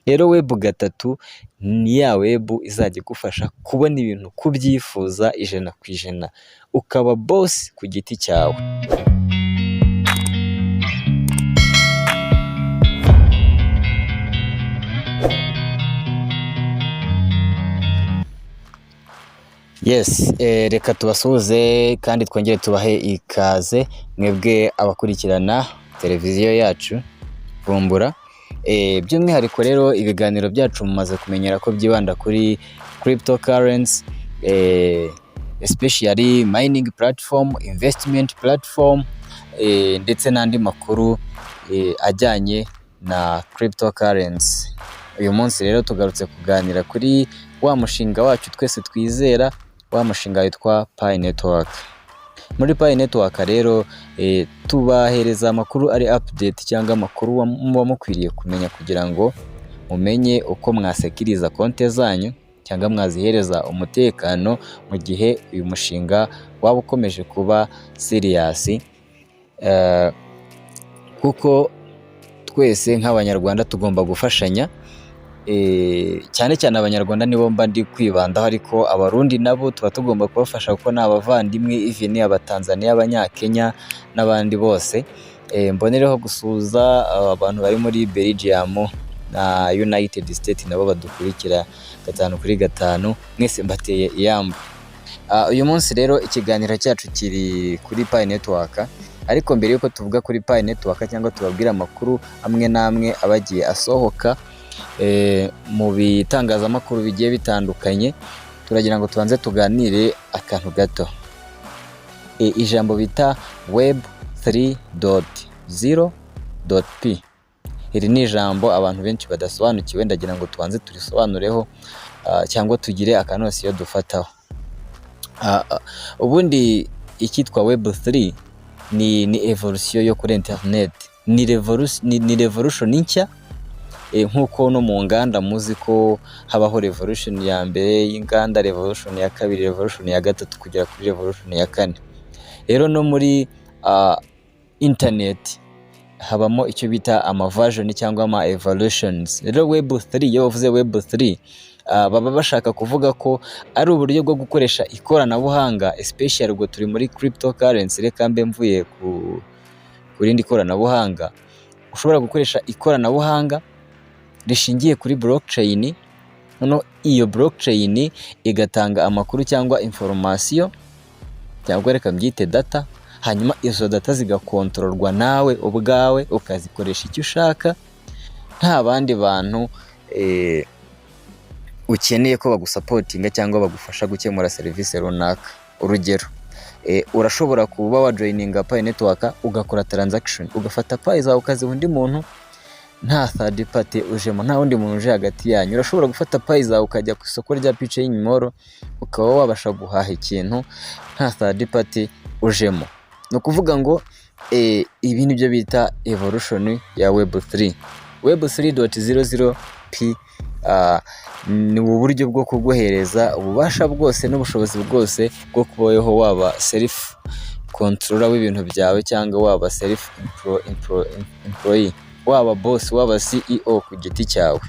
Rero web 3 ni ya web izajya igufasha kubona ibintu kubyifuza 100%, ukaba boss ku giti cyawe. Yes, reka tubasuhuze kandi twongere tubahe ikaze mwebwe abakurikirana televiziyo yacu Vumbura. By'umwihariko rero ibiganiro byacu mumaze kumenyera ko byibanda kuri cryptocurrency, especially mining platform, investment platform, ndetse n'andi makuru ajyanye na cryptocurrency. Uyu munsi rero tugarutse kuganira kuri wa mushinga wacu twese twizera, wa mushinga witwa Pi Network. Muri Pi Network rero tubahereza amakuru ari update cyangwa amakuru muba mukwiriye kumenya kugira ngo mumenye uko mwasekiriza konti zanyu cyangwa mwazihereza umutekano mu gihe uyu mushinga waba ukomeje kuba serious, kuko twese nk'abanyarwanda tugomba gufashanya. Cyane cyane abanyarwanda nibo mba ndi kwibandaho, ariko abarundi nabo tuba tugomba kubafasha kuko ni abavandimwe, even abatanzania, abanyakenya n'abandi bose. Mbonereho gusuza abantu bari muri Belgium na United States nabo badukurikira 5/5, mwese mbateye iyamba. Uyu munsi rero ikiganiro cyacu kiri kuri Pi Network, ariko mbere yuko tuvuga kuri Pi Network cyangwa tubabwira amakuru amwe namwe abagiye asohoka mu bitangazamakuru bigiye bitandukanye, turagira ngo tubanze tuganire akantu gato. Ijambo bita web3.0.pi, iri ni ijambo abantu benshi badasobanukiwe, ndagira ngo tubanze turisobanureho cyangwa tugire akanosiyo dufataho. Ubundi ikitwa web3 ni evolution yo kuri internet, ni revolution nshya. Nkuko no mu nganda muzi ko habaho revolution ya mbere y'inganda, revolution ya kabiri, revolution ya gatatu kugera kuri revolution ya 4. Rero no muri internet habamo icyo bita ama version cyangwa ama evolutions. Rero web3, iyo bavuze web3 baba bashaka kuvuga ko ari uburyo bwo gukoresha ikoranabuhanga, especially ubwo turi muri cryptocurrency. Reka mbe mvuye ku rindi koranabuhanga, ushobora gukoresha ikoranabuhanga rishingiye kuri blockchain. Noneho iyo blockchain igatanga amakuru cyangwa information cyangwa reka mbyite data, hanyuma izo data zigakontororwa nawe ubwawe ukazikoresha icyo ushaka, nta bandi bantu ukeneye ko bagusupportinga cyangwa bagufasha gukemura service runaka. Urugero, urashobora kuba wa joininga Pi Network ugakora transaction, ugafata Pi zawe ukaziha undi muntu, nta third party ujemo, nta wundi muntu uje hagati yanyu. Urashobora gufata Pi zawe ukajya ku isoko rya pice y'inyimoro ukaba wabasha guhaha ikintu, nta third party ujemo. No kuvuga ngo ibi nibyo bita evolution ya web3. web3.0.0.pi ni uburyo bwo kuguhereza ububasha bwose n'ubushobozi bwose bwo kubaho waba self controller w'ibintu byawe cyangwa waba self employee, waba boss, waba CEO ku giti cyawe.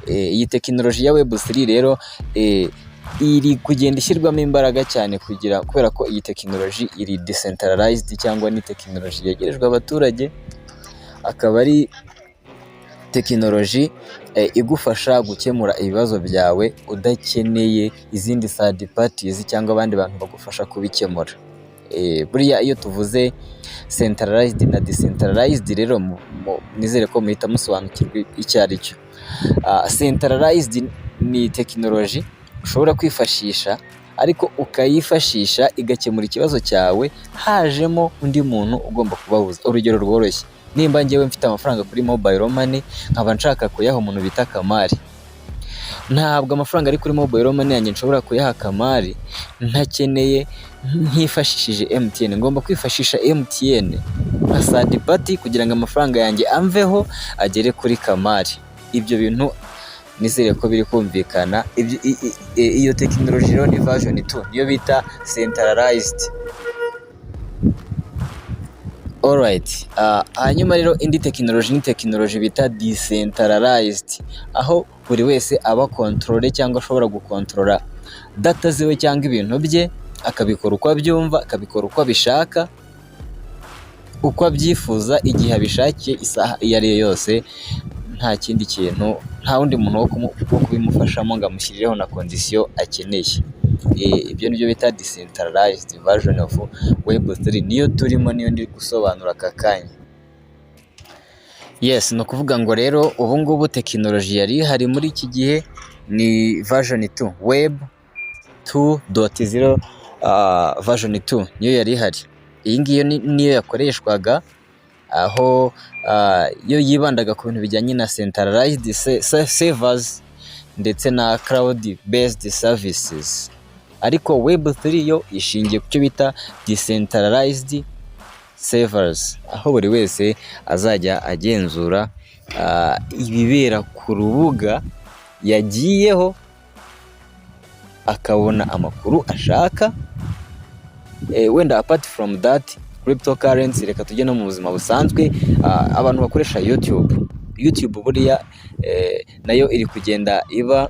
Iyi technology ya web3 rero iri kugenda ishyirwamo imbaraga cyane kubera ko iyi technology iri decentralized cyangwa ni technology yegerejwe abaturage, akaba ari technology igufasha gukemura ibibazo byawe udakeneye izindi third parties cyangwa abandi bantu bagufasha kubikemura. Buriya iyo tuvuze centralized na decentralized rero nizere ko muhita musobanukirwa icyo ari cyo. Centralized ni technology ushobora kwifashisha, ariko ukayifashisha igakemura ikibazo cyawe hajemo undi muntu ugomba kubahuza. Urugero rworoshye, nimba ngewe mfite amafaranga kuri mobile money nkaba nshaka kuyaha umuntu bita Kamari, ntabwo amafaranga ari kuri mobile money yanjye nshobora kuyaha Kamari ntakeneye nkifashishije MTN. Ngomba kwifashisha MTN nka third party kugira ngo amafaranga yanjye amveho agere kuri Kamari. Ibyo bintu nizere ko biri kumvikana. Iyo technology rero ni version 2, niyo bita centralized. Alright, hanyuma rero indi tekinoloji ni tekinoloji bita decentralized, aho buri wese aba controle cyangwa ashobora gukontorora data ziwe cyangwa ibintu bye, akabikora uko abyumva, akabikora uko abishaka, uko abyifuza, igihe abishakiye, isaha iyo ari yo yose, nta kindi kintu, nta wundi muntu wo kubimufashamo ngo amushyirireho na kondisiyo akeneye. Ibyo nibyo bita decentralized version of web3, niyo turimo, niyo ndi gusobanura aka kanya. Yes, ni ukuvuga ngo rero ubu ngubu tekinoloji yari ihari muri iki gihe ni version 2, web 2.0 version 2 niyo yari ihari. Iyi ngiyo niyo yakoreshwaga, aho yo yibandaga ku bintu bijyanye na centralized servers ndetse na cloud based services, ariko web3 yo ishingiye ku cyo bita decentralized servers, aho buri wese azajya agenzura ibibera ku rubuga yagiyeho, akabona amakuru ashaka. Wenda apart from that cryptocurrency, reka tujye no mu buzima busanzwe. Abantu bakoresha YouTube buriya nayo iri kugenda iba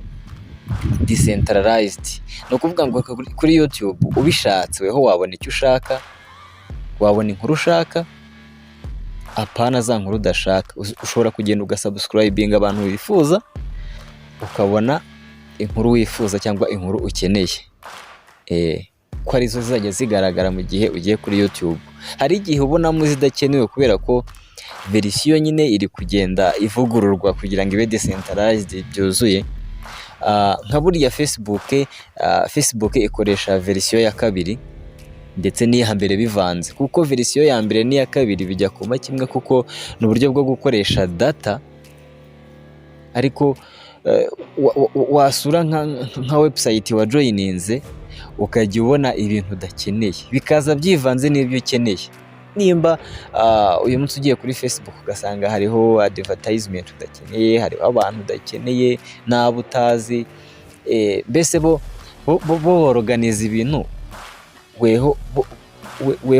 decentralized. Ni ukuvuga ngo kuri YouTube ubishatse weho wabona icyo ushaka, wabona inkuru ushaka, apana za nkuru udashaka. Ushobora kugenda ugasubscribinga abantu wifuza, ukabona inkuru wifuza cyangwa inkuru ukeneye, ko arizo zizajya zigaragara mu gihe ugiye kuri YouTube. Hari igihe ubonamo zidakenewe kubera ko verisiyo nyine iri kugenda ivugururwa kugira ngo ibe decentralized byuzuye. Nka buriya Facebook ikoresha verisiyo ya kabiri ndetse n'iya mbere bivanze, kuko verisiyo ya mbere n'iya kabiri bijya kuma kimwe, kuko ni uburyo bwo gukoresha data. Ariko wasura nka website wa joininze ukajya ubona ibintu udakeneye, bikaza byivanze n'ibyo ukeneye. Nimba uyu munsi ugiye kuri Facebook ugasanga hariho advertisement udakeneye, hariho abantu udakeneye, n'abo utazi, mbese bo organize ibintu weho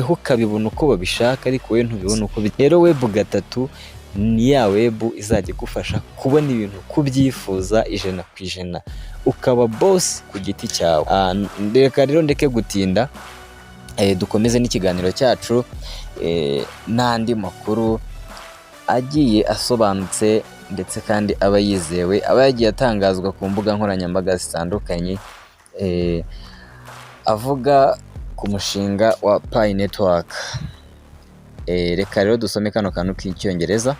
ukabibona uko babishaka, ariko we ntubibona uko rero web3 ni ya web izajya igufasha kubona ibintu kubyifuza 100%, ukaba boss ku giti cyawe. Reka rero ndeke gutinda, dukomeze n'ikiganiro cyacu n'andi makuru agiye asobanutse ndetse kandi aba yizewe, aba yagiye atangazwa ku mbuga nkoranyambaga zitandukanye, avuga ku mushinga wa Pi Network. Reka rero dusome kano kantu k'icyongereza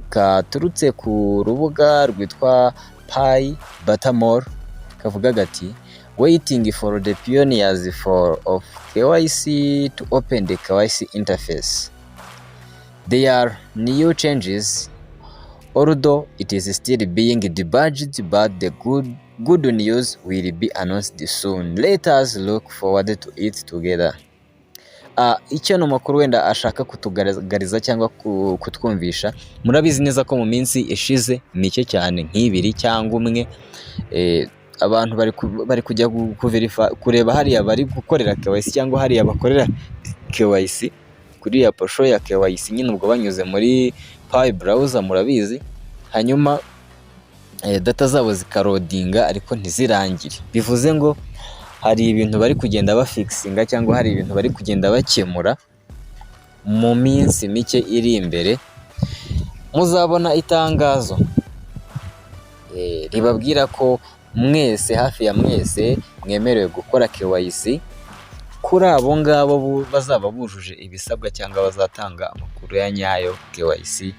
katurutse ku rubuga rwitwa Pi Baltimore, kavuga gati waiting for the pioneers of KYC to open the KYC interface. There are new changes, although it is still being debugged, but the good news will be announced soon. Let us look forward to it together. Icyo no makuru wenda ashaka kutugaragariza cyangwa kutwumvisha, murabizi neza ko mu minsi ishize mike cyane nk'ibiri cyangwa umwe, abantu bari kujya kureba hariya bari gukorera KYC cyangwa hariya bakorera KYC kuri ya posho ya KYC nyine, ubwo banyuze muri Pi browser murabizi, hanyuma data zabo zikarodinga ariko ntizirangire. Bivuze ngo hari ibintu bari kugenda bafixinga cyangwa hari ibintu bari kugenda bakemura. Mu minsi mike iri imbere muzabona itangazo ribabwira ko mwese, hafi ya mwese, mwemerewe gukora KYC kuri abo ngabo bazaba bujuje ibisabwa cyangwa bazatanga amakuru ya nyayo KYC,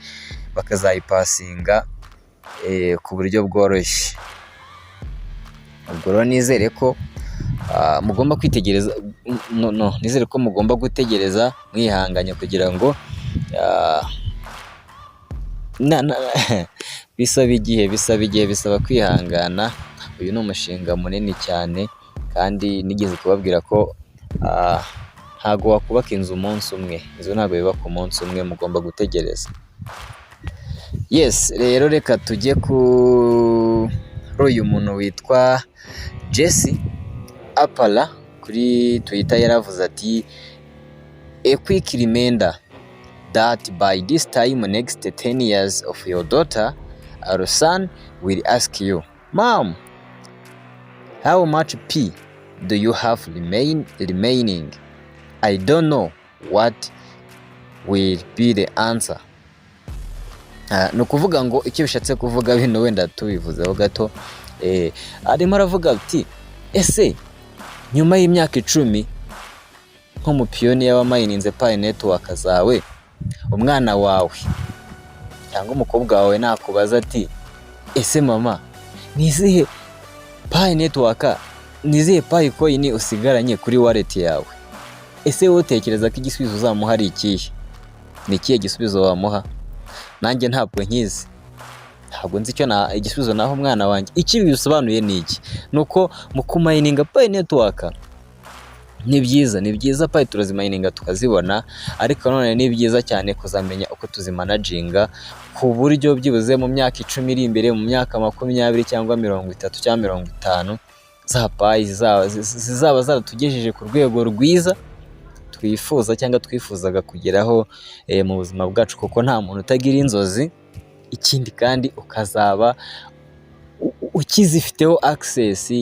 bakazayipasinga ku buryo bworoshye. Ubwo rero nizere ko mugomba kwitegereza, nizere ko mugomba gutegereza mwihanganye kugira ngo bisaba igihe, bisaba kwihangana. Uyu ni umushinga munini cyane, kandi nigeze kubabwira ko ntago wakubaka inzu umunsi umwe, inzu ntabwo yubaka umunsi umwe, mugomba gutegereza. Yes, rero reka tujye kuri uyu muntu witwa Jesse Apala kuri Twitter. Yaravuze ati A quick reminder that by this time next 10 years of your daughter or son will ask you, Mom, how much P do you have remaining? I don't know what will be the answer. Ni ukuvuga ngo icyo bishatse kuvuga bino wenda tubivuzeho gato, arimo aravuga ati ese nyuma y'imyaka 10 nk'umupiyoniya wamayininze Pi network zawe, umwana wawe cyangwa umukobwa wawe nakubaza ati ese mama nizihe Pi network, nizihe Pi coin usigaranye kuri wallet yawe, ese wowe utekereza ko igisubizo uzamuha ari ikihe? Ni ikihe gisubizo wamuha? Nanjye ntabwo nkizi, ntabwo nzi icyo igisubizo naho umwana wanjye. Iki bisobanuye ni iki? Nuko mu kumayininga Pi network ni byiza Pi turazimayininga tukazibona, ariko none ni byiza cyane kuzamenya uko tuzimanaginga ku buryo byibuze mu myaka 10 iri imbere, mu myaka 20 cyangwa 30 cyangwa 50 za Pi zizaba zaratugejeje ku rwego rwiza twifuza cyangwa twifuzaga kugeraho mu buzima bwacu, kuko nta muntu utagira inzozi. Ikindi kandi ukazaba ukizifiteho access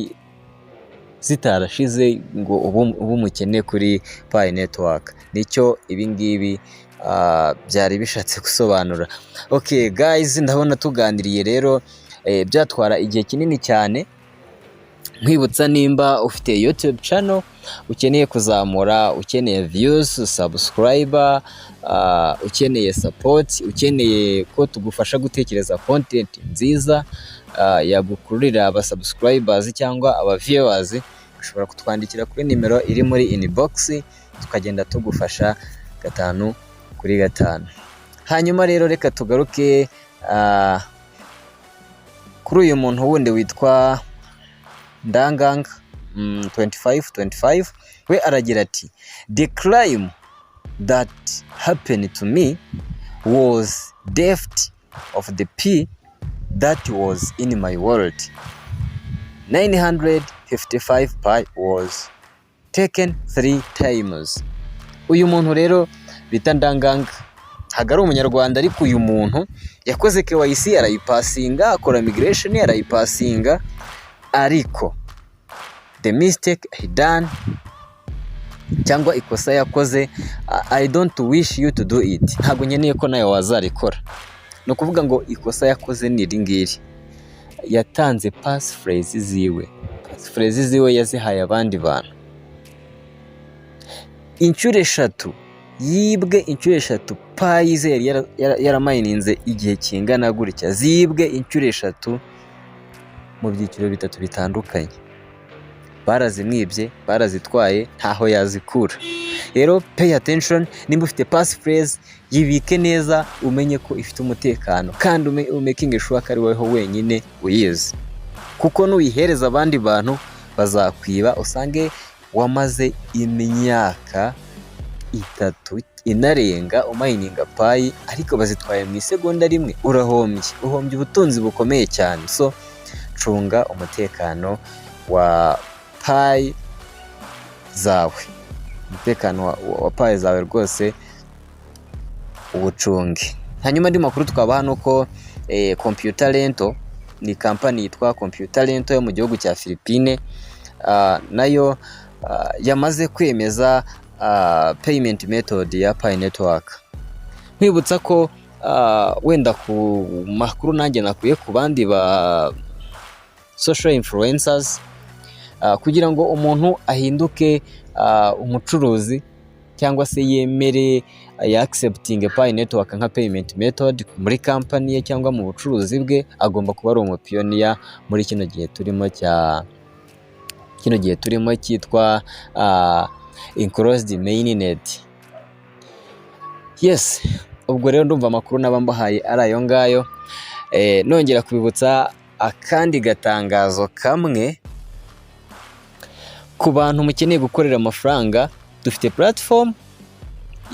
zitarashize ngo ubu mukene kuri Pi network. Nicyo ibingibi byari bishatse gusobanura. Okay guys, ndabona tuganiriye rero, byatwara igihe kinini cyane. Nkwibutsa nimba ufite YouTube channel ukeneye kuzamura, ukeneye views, subscriber, ukeneye support, ukeneye ko tugufasha gutekereza content nziza yagukururira aba subscribers cyangwa aba viewers, ushobora kutwandikira kuri nimero iri muri inbox tukagenda tugufasha 5 kuri 5. Hanyuma rero reka tugaruke kuri uyu muntu wundi witwa Ndangang 25 we aragira ati the crime that happened to me was theft of the P that was in my wallet. 955 Pi was taken 3 times. Uyu muntu rero bita Ndangang ntabwo ari umunyarwanda, ariko uyu muntu yakoze KYC arayipasinga, akora migration arayipasinga, ariko the mistake he done cyangwa ikosa yakoze, I don't wish you to do it. Ntabwo nkeneye ko nawe wazarikora. No kuvuga ngo ikosa yakoze ni ringiri, yatanze passphrase ziwe yazihaye abandi bantu inshuro 3, yibwe inshuro 3 Pi ze yaramayininze igihe kingana gutya, zibwe inshuro 3 mu byiciro 3 bitandukanye. Barazimwibye, barazitwaye, ntaho yazikura. Rero pay attention, nimba ufite passphrase yibike neza, umenye ko ifite umutekano, kandi umaking sure ko ari wowe wenyine uyizi, kuko nuyihereza abandi bantu bazakwiba, usange wamaze imyaka 3 inarenga umayininga Pi, ariko bazitwaye mu isegonda rimwe. Uhombye ubutunzi bukomeye cyane. So cunga umutekano wa Pi zawe, umutekano wa Pi zawe rwose ubucunge. Hanyuma ndi makuru twaba hano ko Computer Lento ni company yitwa Computer Lento yo mu gihugu cya Philippines, nayo yamaze kwemeza payment method ya Pi network. Nkwibutsa ko wenda ku makuru nanjye nakuye ku bandi ba social influencers, kugira ngo umuntu ahinduke umucuruzi cyangwa se yemere accepting Pi network nka payment method muri company ye cyangwa mu bucuruzi bwe, agomba kuba ari umupiyoniya muri kino gihe turimo cyitwa enclosed mainnet. Yes, ubwo rero ndumva amakuru nabambahaye ari ayo ngayo. Nongera kubibutsa akandi gatangazo kamwe ku bantu mukeneye gukorera amafaranga. Dufite platform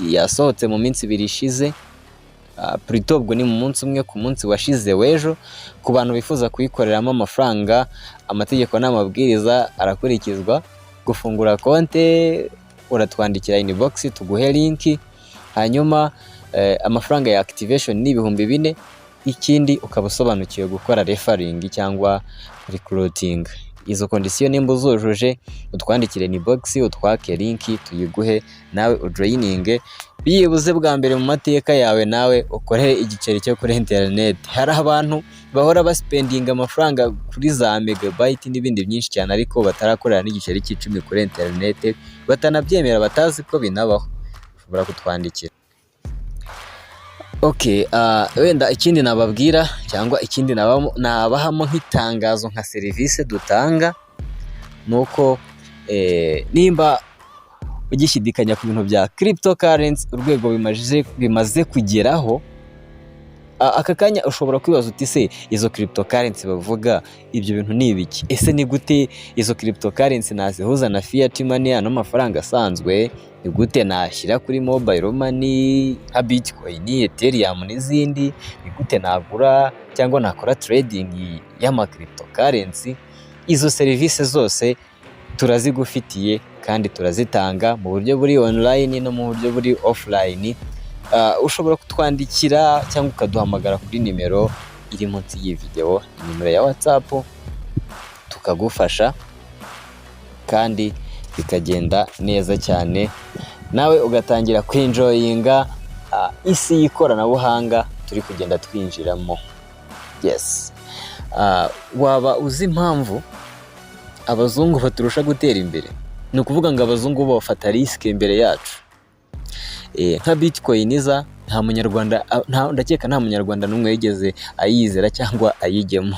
yasohotse mu minsi 2 ishize, plutôt ubwo ni mu munsi umwe, ku munsi washize wejo. Ku bantu bifuza kuyikoreramo amafaranga, amategeko n'amabwiriza arakurikizwa. Gufungura konte uratwandikira inbox tuguhe link, hanyuma amafaranga ya activation ni 4,000, ikindi ukaba usobanukiwe gukora referring cyangwa recruiting. Izo condition nimba uzujuje utwandikire inbox utwake link tuyiguhe nawe ujoininge, biyibuze bwa mbere mu mateka yawe nawe ukore igiceri cyo kuri internet. Hari abantu bahora baspendinga amafaranga kuri za megabyte n'ibindi byinshi cyane ariko batarakorera n'igiceri cy'icumi kuri internet, batanabyemera batazi ko binabaho. Ushobora kutwandikira. Okay, wenda ikindi nababwira cyangwa ikindi nabahamo nk'itangazo nka serivisi dutanga nuko nimba ugishidikanya ku bintu bya cryptocurrency urwego bimaze kugeraho, aka kanya ushobora kwibaza uti se izo cryptocurrency bavuga ibyo bintu ni ibiki? Ese ni gute izo cryptocurrency nazihuza na fiat money n'amafaranga asanzwe? Ni gute nashyira kuri mobile money nka Bitcoin, Ethereum n'izindi? Ni gute nagura cyangwa nakora trading y'ama cryptocurrency? Izo serivisi zose turazigufitiye kandi turazitanga mu buryo buri online no mu buryo buri offline. Ushobora kutwandikira cyangwa ukaduhamagara kuri nimero iri munsi y'iyi video, nimero ya WhatsApp, tukagufasha kandi bikagenda neza cyane, nawe ugatangira kwinjoyinga isi y'ikoranabuhanga turi kugenda twinjiramo. Yes. Waba uzi impamvu abazungu baturusha gutera imbere? Ni ukuvuga ngo abazungu bo bafata risk imbere yacu. Nka Bitcoin nta munyarwanda, ndakeka nta munyarwanda n'umwe yigeze ayizera cyangwa ayigemo.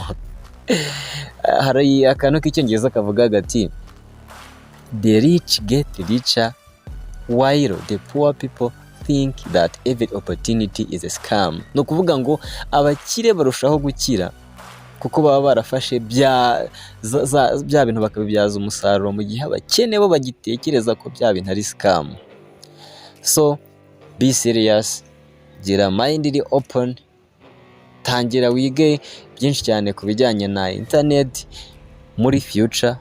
Hari akantu k'icyongereza kavuga gati the rich get richer while the poor people think that every opportunity is a scam. No kuvuga ngo abakire barushaho gukira kuko baba barafashe bya bintu bakabibyaza umusaruro, mu gihe abakene bo bagitekereza ko bya bintu ari scam. So be serious, gira mind open, tangira wige byinshi cyane ku bijyanye na internet. Muri future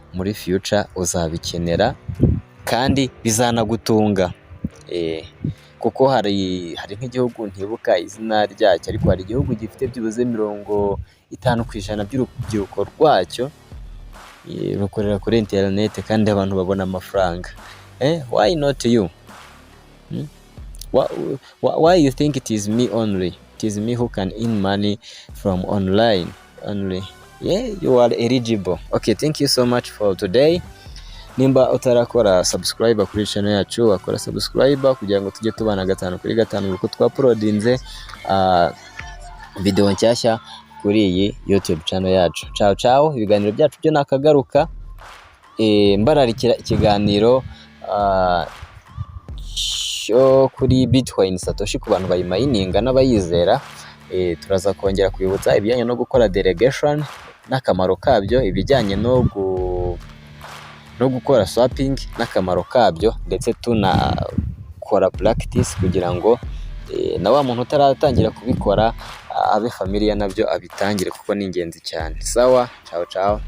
uzabikenera kandi bizanagutunga. Kuko hari nk'igihugu ntibuka izina ryacyo ariko hari igihugu gifite byibuze 50% by'urubyiruko rwacyo rukorera kuri internet kandi abantu babona amafaranga. Why not you? Why you think it is me only? It is me who can earn money from online only. Yeah, you are eligible. Okay, thank you so much for today. Nimba utarakora subscribe kuri channel yacu, akora subscribe kugira ngo tujye tubana 5 kuri 5 uko twaprodinze video nshyashya kuri iyi YouTube channel yacu. Ciao, ibiganiro byacu byo nakagaruka. Mbararikira ikiganiro cyo kuri Bitcoin Satoshi ku bantu bayimayininga n'abayizera. Turaza kongera kwibutsa ibijyanye no gukora delegation n'akamaro kabyo, ibijyanye no gukora swapping n'akamaro kabyo, ndetse tunakora practice kugira ngo na wa muntu utaratangira kubikora abe familiar nabyo abitangire kuko ni ingenzi cyane. Sawa, ciao.